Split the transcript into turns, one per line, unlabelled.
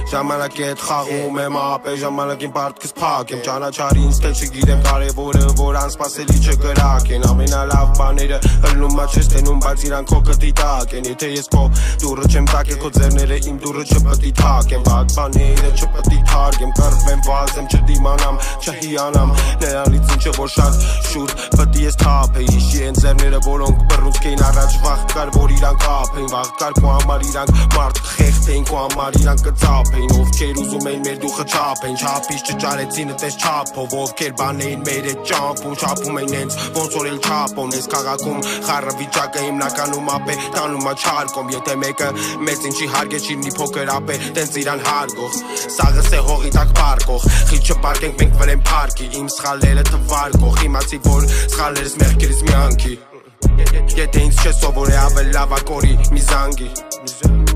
Ժամանակ է խաղում եմ ապե ժամանակին պարտքս փակ եմ ճանաչարի ինձ թե չգիտեմ կարևորը որ անսպասելի չկրակ են ամենալավ բաները հլնում չես տենում բայց իրանք քո կտի տակ են եթե ես քո դուրը չեմ տակել քո ձեռները իմ դուրը չպետք է թակեմ բաց բաները չպետք է թարգեմ կռվեմ վազեմ չդիմանամ չհիանամ նրանից ինչը որ շատ շուտ պետք է ես թափեի հիշի են ձեռները որոնք բռունցք էին առաջ վաղ կար որ իրանք ապեին վաղ կար քո համար իրանք մարդ խեղդեին քո համար իրանք կծապեին ովքեր ուզում էին մեր դուխը չափեն չափից չճարեցին այդպես չափով ովքեր բան էին մեր այդ ճամփում չափում էին հենց ոնց որ էլ չափոն այս քաղաքում խառը վիճակը հիմնականում ապե տանում չարկում եթե մեկը մեծ ինչի հարգե չիլնի փոքր ապե տենց իրան հարգող սաղս է հողի տակ պարկող խիլ չպարկենք մենք վրեն փարքի իմ սխալները թվարկող իմացի որ սխալներս մեղքերից մի անքի եթե ինձ չես սովորե ավել լավա կորի մի զանգի